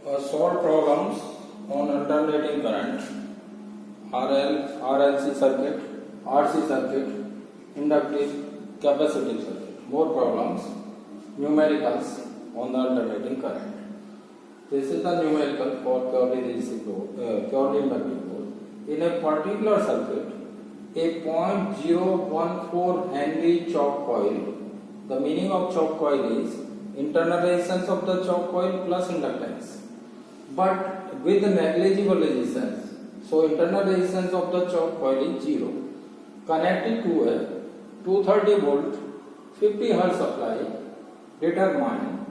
Solve problems on alternating current, RL, RLC circuit, RC circuit, inductive, capacitive circuit. More problems, numericals on the alternating current. This is the numerical for purely inductive load. In a particular circuit, a 0.014 Henry choke coil. The meaning of choke coil is internal resistance of the choke coil plus inductance, but with negligible resistance. So internal resistance of the choke coil is 0. Connected to a 230 volt 50 Hz supply, determine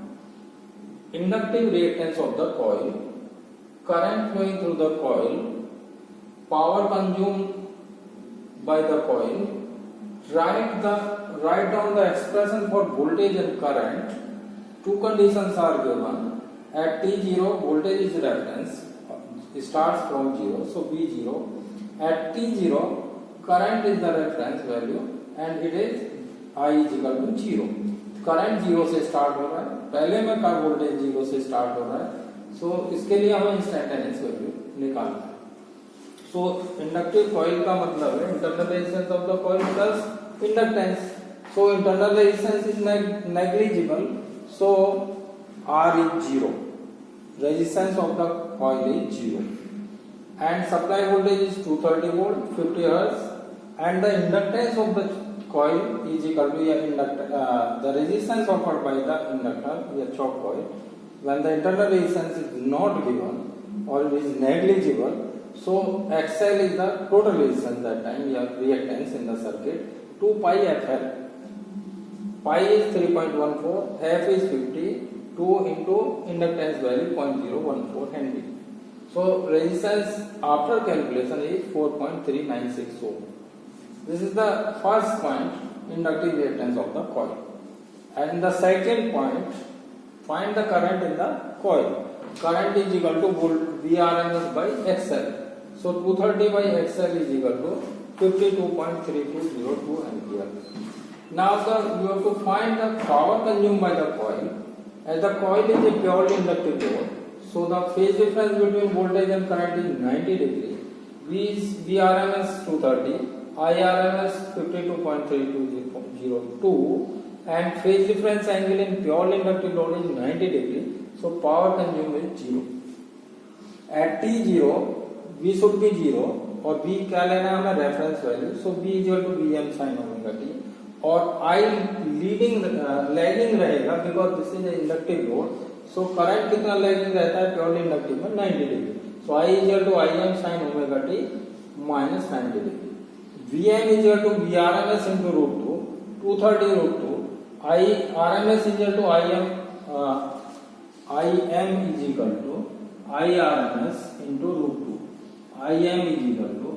inductive reactance of the coil, current flowing through the coil, power consumed by the coil. Write down the expression for voltage and current. Two conditions are given. At T0, voltage is reference, it starts from 0, so V0. At T0, current is the reference value and it is I is equal to 0. Current 0 से start हो रहा है, पहले में का voltage 0 से start हो रहा है, सो इसके लिए हमें इंस्टेंटेनियस वैल्यू निकालना है. सो इंडक्टिव कॉइल का मतलब है internal resistance of the coil plus inductance. So internal resistance is negligible, so R is 0. Resistance of the coil is 0. And supply voltage is 230 volt, 50 Hz. And the inductance of the coil is equal to the resistance offered by the inductor, the choke coil. When the internal resistance is not given or it is negligible, so XL is the total resistance that time, your reactance in the circuit, 2 pi FL. Pi is 3.14, F is 50, 2 into inductance value 0.014 Henry. So resistance after calculation is 4.396 ohm. This is the first point, inductive reactance of the coil. And the second point, find the current in the coil. Current is equal to Vrms by XL. So 230 by XL is equal to 52.3202 ampere. Now you have to find the power consumed by the coil. As the coil is a purely inductive load, so the phase difference between voltage and current is 90 degree. V is Vrms 230, IRMS 52.3202, and phase difference angle in purely inductive load is 90 degree. So power consumed is 0. At T0, V should be 0 और V क्या लेना है हमें reference value. So V is equal to Vm sin omega t और I lagging रहेगा because this is inductive load. So current कितना lagging रहता है प्योरली इंडक्टिव में 90 degree. So I is equal to Im sin omega t minus 90 degree. Vm is equal to Vrms into root 2 230 root 2. Rms is equal to Im is equal to Irms into root 2. Im is equal to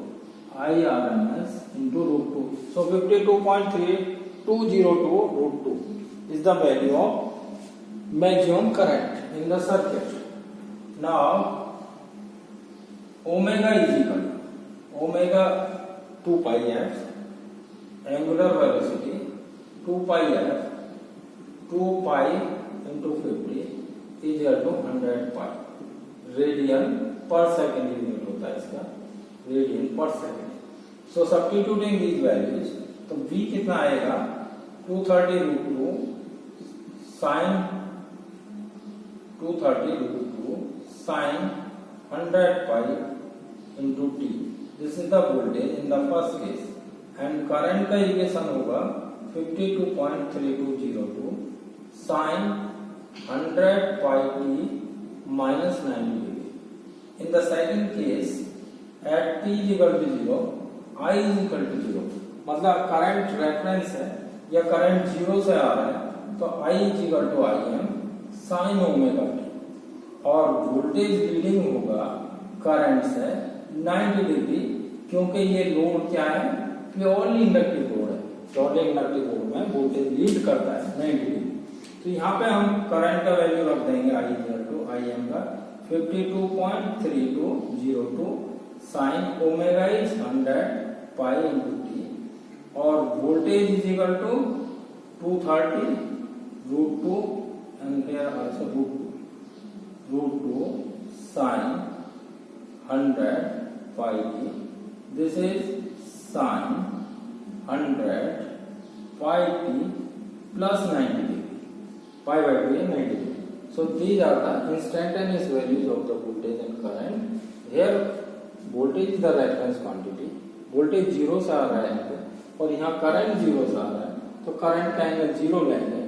Irms into root 2. So 52.3202 root 2 is the value of maximum current in the circuit. Now omega is equal to omega 2 pi f, angular velocity 2 pi f, 2 pi into 50 is equal to 100 pi radian per second unit होता है इसका, radian per second. So substituting these values, तो V कितना आएगा 230 root 2 sine 230 root 2 sine 100 pi into t. This is the voltage in the first case. And current का equation होगा 52.3202 sine 100 pi t minus 90 degree. In the second case, at t is equal to 0, I is equal to 0. मतलब current reference है या current 0 से आ रहा है, तो I is equal to Im sin omega t और वोल्टेज लीडिंग होगा current से 90 डिग्री, क्योंकि ये लोड क्या है प्योरली इंडक्टिव लोड है. प्योरली इंडक्टिव लोड में वोल्टेज लीड करता है 90 डिग्री. तो यहाँ पे हम करंट का वैल्यू रख देंगे I इक्वल टू Im का 52.3202 sine omega is 100 pi into T और voltage is equal to 230 root 2 ampere also root 2. root 2 sine 100 pi t. This is sine 100 pi t plus 90 degree. Pi by 2 is 90 degree. So these are the instantaneous values of the voltage and current. Here voltage is the reference quantity. voltage 0 से आ रहा है यहाँ पे और यहाँ current 0 से आ रहा है, तो करंट का एंगल 0 लेंगे,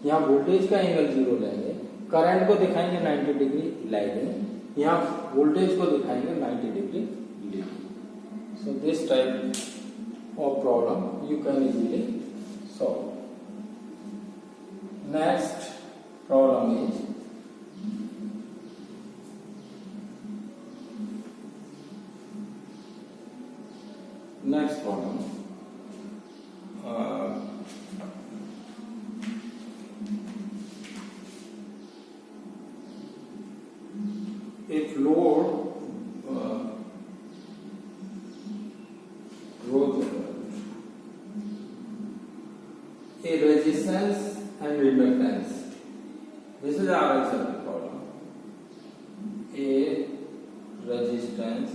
यहाँ वोल्टेज का एंगल 0 लेंगे, करंट को दिखाएंगे 90 डिग्री लैगिंग, यहाँ वोल्टेज को दिखाएंगे 90 degree leading. So this type of problem you can easily solve. Next problem is next problem. If load rho a resistance and reluctance, this is our circuit problem. A resistance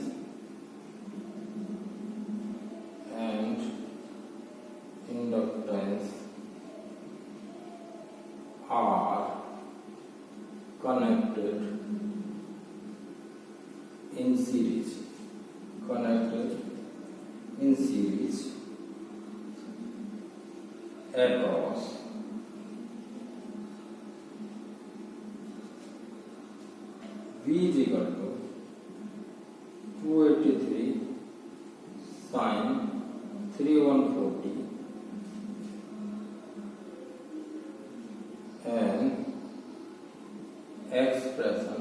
and inductance are connected in series. Across V is equal to 283 sine 3140 and expression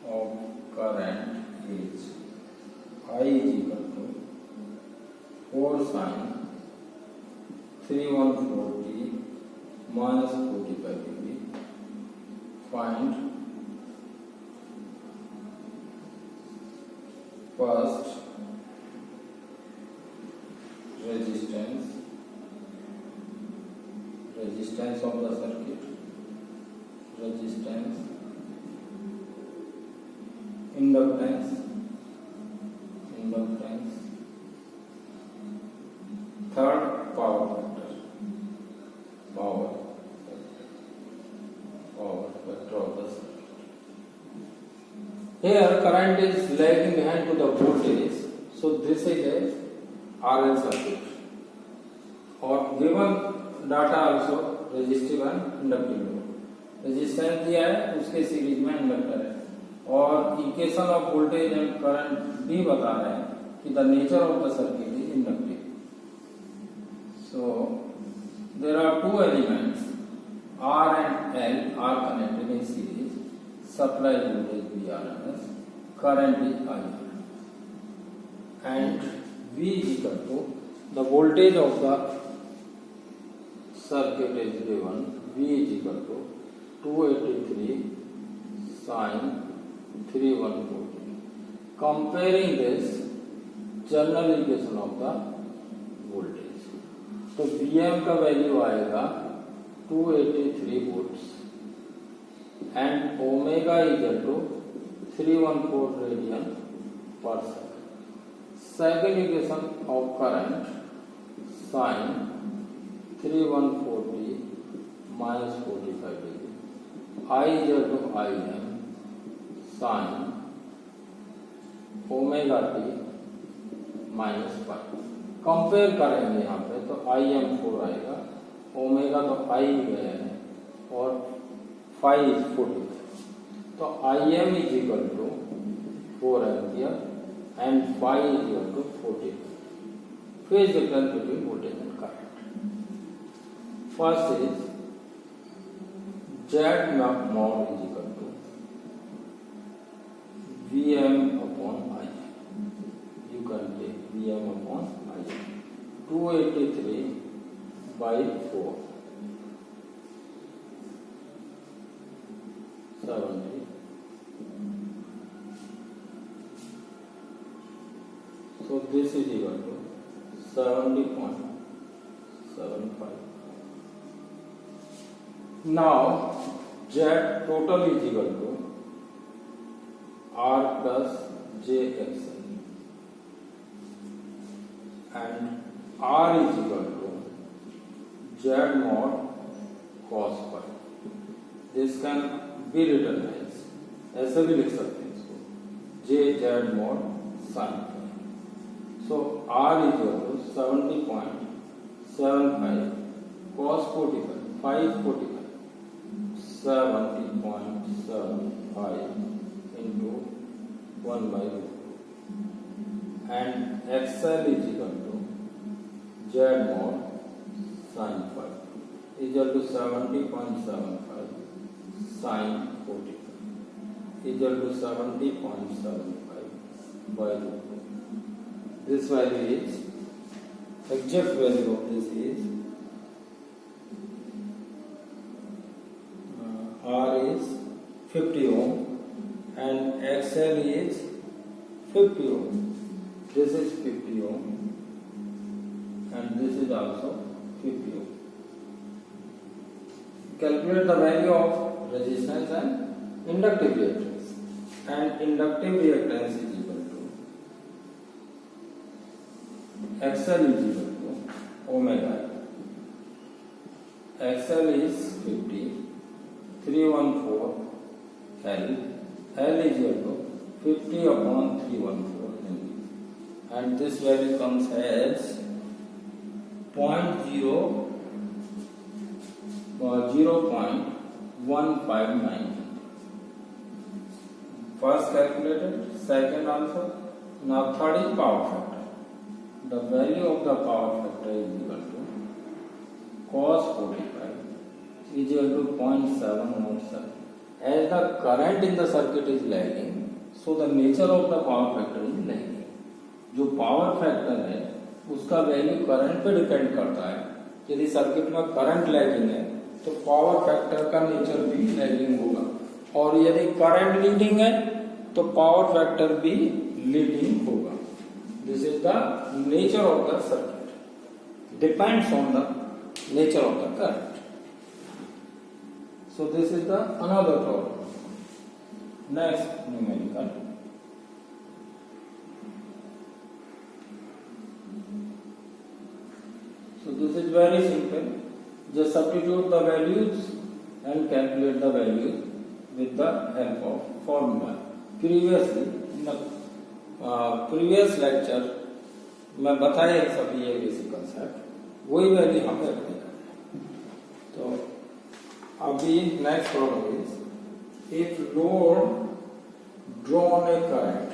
of current is I is equal to 4 sine 3140 minus 45 degree. Find first resistance of the circuit, inductance, third power factor of the circuit. Here current is lagging behind to the voltage, so this is a RL circuit. और given data also resistive and inductive load. Resistance दिया है, उसके series में inductor है, और equation of voltage and current भी बता रहे हैं कि the nature of the circuit is inductive. So there are two elements R and L are connected in series. Supply voltage VRMS, current is IR, and V is equal to the voltage of the circuit is given. V is equal to 283 sine 3140. Comparing this general equation of the voltage, तो Vm का value आएगा 283 volts and omega is equal to 314 radian per second. Second equation of current, sine 3140 minus 45 degree. I is equal to Im sine omega t minus pi. Compare करेंगे यहाँ पे तो Im4 आएगा, omega तो I गया है और phi is 40. तो Im is equal to 4 ampere and phi is equal to 40. Phase difference between voltage and current. First is Z mod is equal to Vm upon I. You can take Vm upon I. 283 by 4. 70. So this is equal to 70.75. Now Z total is equal to R plus JXL and R is equal to Z mod cos phi. This can be written as ऐसे भी लिख सकते हैं इसको J Z mod sin phi. So R is equal to 70.75 cos 45 545 70.75 into 1 by root 2 and XL is equal to Z mod sin phi is equal to 70.75 sin 45 is equal to 70.75 by root 2. This value is, exact value of this is R is 50 ohm and XL is 50 ohm. This is 50 ohm and this is also 50 ohm. Calculate the value of resistance and inductive reactance. And inductive reactance is equal to XL is equal to omega. XL is 50, 314 L. L is equal to 50 upon 314 L. And this value comes as 0.159. First calculated, second also. Now third is power factor. The value of the power factor is equal to cos 45 is equal to 0.707. As the current in the circuit is lagging, so the nature of the power factor is lagging. जो power factor है उसका value current पे depend करता है. यदि circuit में current lagging है तो पावर फैक्टर का नेचर भी लैगिंग होगा और यदि करंट लीडिंग है तो पावर फैक्टर भी लीडिंग होगा. This is the nature of the circuit. Depends on the nature of the current. So this is the another problem. Next numerical. So this is very simple. Just substitute the values and calculate the values with the help of formula. Previously, in the previous lecture, मैं बताया सभी ये basic concept, वही value यहाँ पे apply करना है. तो अभी next problem is if load drawn a current,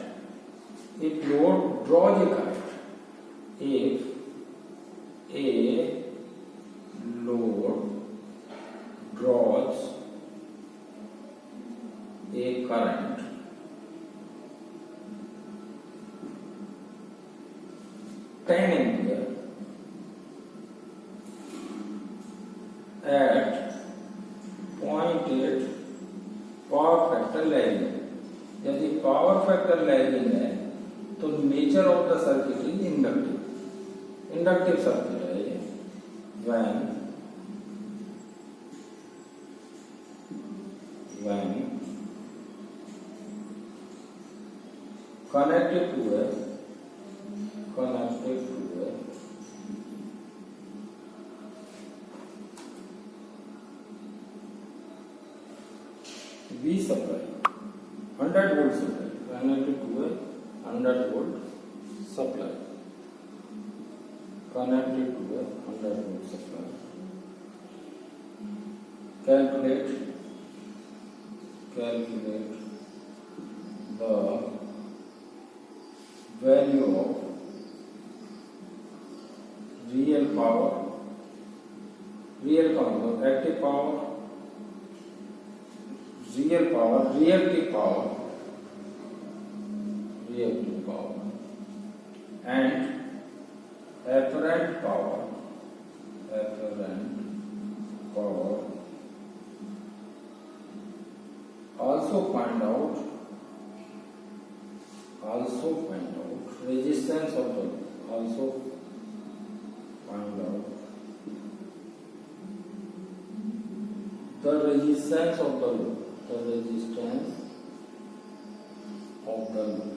if load draws a current, if a load draws a current ten ampere at 0.8 power factor lagging. यदि पावर फैक्टर लैगिंग है तो nature of the circuit is inductive. Inductive circuit है ये. when connected to a V supply, 100 volt supply, connected to a 100 volt supply, connected to a 100 volt supply. Calculate the value of real power, active power, reactive power, and apparent power. Also find out resistance of the find out the resistance of the loop. The resistance of the loop.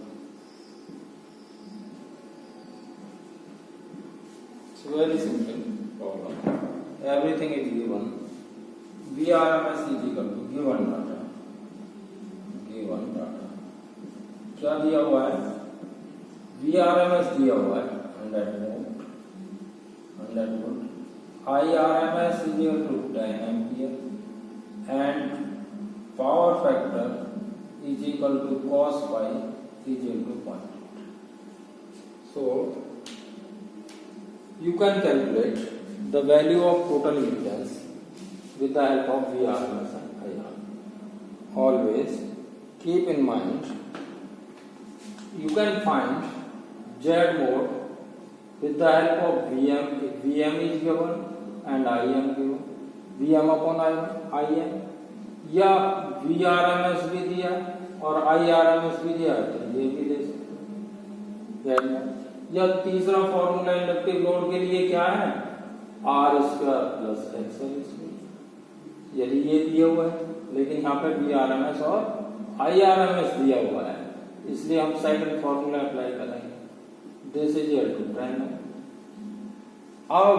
It's very simple problem. Everything is given. VRMS is equal to given data. Given data. क्या दिया हुआ है? VRMS दिया हुआ है 100 volt. IRMS is equal to 10 ampere and power factor is equal to cos phi is equal to 0.8. So you can calculate the value of total impedance with the help of VRMS and IRMS. Always keep in mind you can find Z mode with the help of Vm. If Vm is given and Im given, Vm upon Im, या VRMS भी दिया और IRMS भी दिया तो ये भी दे सकते। या तीसरा फॉर्मूला इंडक्टिव लोड के लिए क्या है? R square plus XL square. यदि ये दिया हुआ है लेकिन यहाँ पे VRMS और IRMS दिया हुआ है, इसलिए हम सेकंड फॉर्मूला अप्लाई करेंगे। This is equal to 10। अब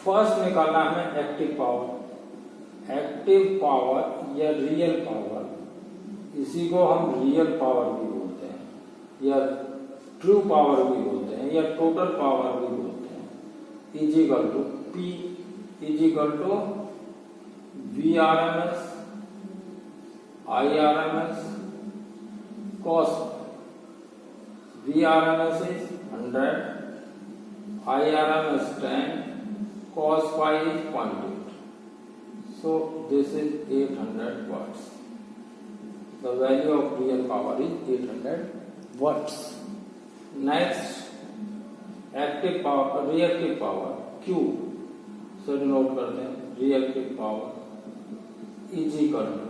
फर्स्ट निकालना है एक्टिव पावर। एक्टिव पावर या रियल पावर, इसी को हम रियल पावर भी बोलते हैं या ट्रू पावर भी बोलते हैं या टोटल पावर भी बोलते हैं। Is equal to P is equal to VRMS IRMS cos. VRMS is 100, IRMS 10, cos phi is 0.8. So this is 800 watts. The value of real power is 800 watts. Next, active power, reactive power Q. So note करते हैं reactive power is equal to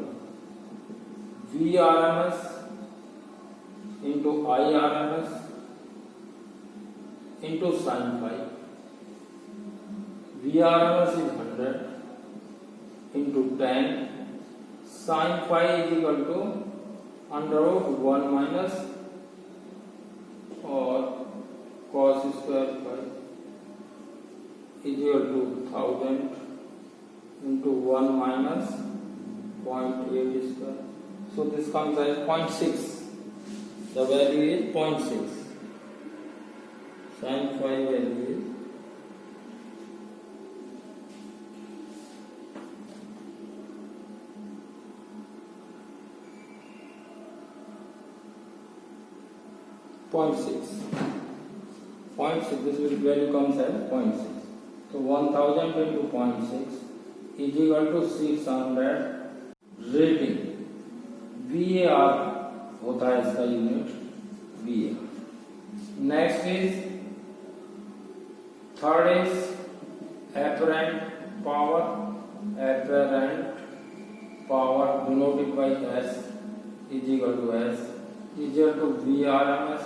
VRMS into IRMS into sin phi. VRMS is 100 into 10, sin phi is equal to under root 1 minus or cos square phi is equal to 1000 into 1 minus 0.8 square. So this comes as 0.6. The value is 0.6. Sin phi value is 0.6. 0.6. This value comes as 0.6. So 1000 into 0.6 is equal to 600 rating. VAR होता है इसका unit VAR. Next is third is apparent power. Apparent power denoted by S is equal to S is equal to VRMS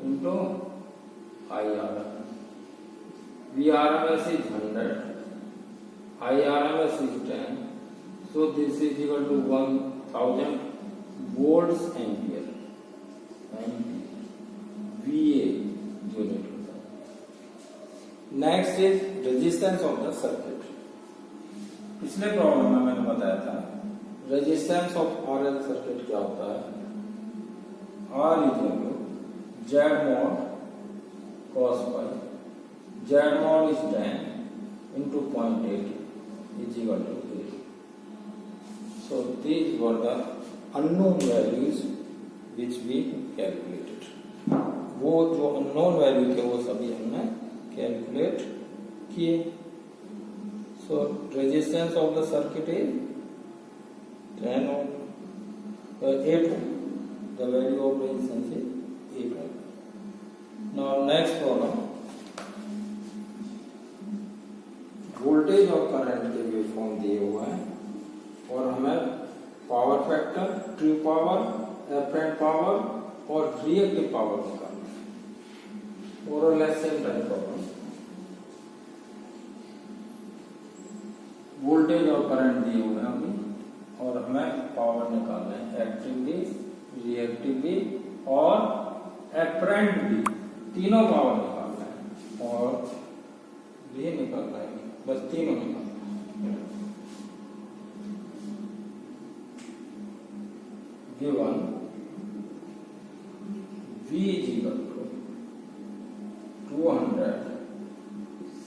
into IRMS. VRMS is 100, IRMS is 10, so this is equal to 1000 volts ampere. VA unit. Next is resistance of the circuit. पिछले problem में मैंने बताया था resistance of RL circuit क्या होता है? R is equal to Z mod cos phi. Z mod is 10 into 0.8 is equal to 8. So these were the unknown values which we calculated. वो जो unknown value थे वो सभी हमने calculate किए. So resistance of the circuit is 10 ohm, 8 ohm. The value of resistance is 8 ohm. Now next problem. Voltage और current के waveform दिए हुए हैं और हमें power factor, true power, apparent power और रिएक्टिव पावर निकालना है. मोर और less same type problem. Voltage और करंट दिए हुए हैं अभी, और हमें पावर निकालना है, एक्टिव भी, रिएक्टिव भी और एपरेंट भी, तीनों पावर निकालना है, और ये निकालना है, बस तीनों निकालना है। Given V is equal to 200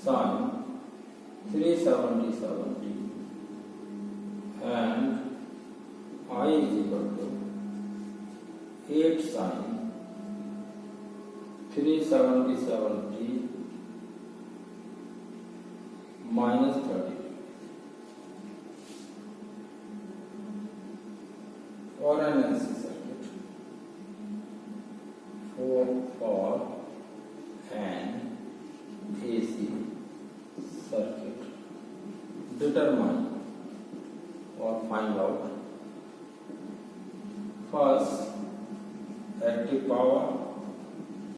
sin 370 and I is equal to 8 sin 370 minus 30 or an LC circuit for an AC circuit. Determine or find out first active power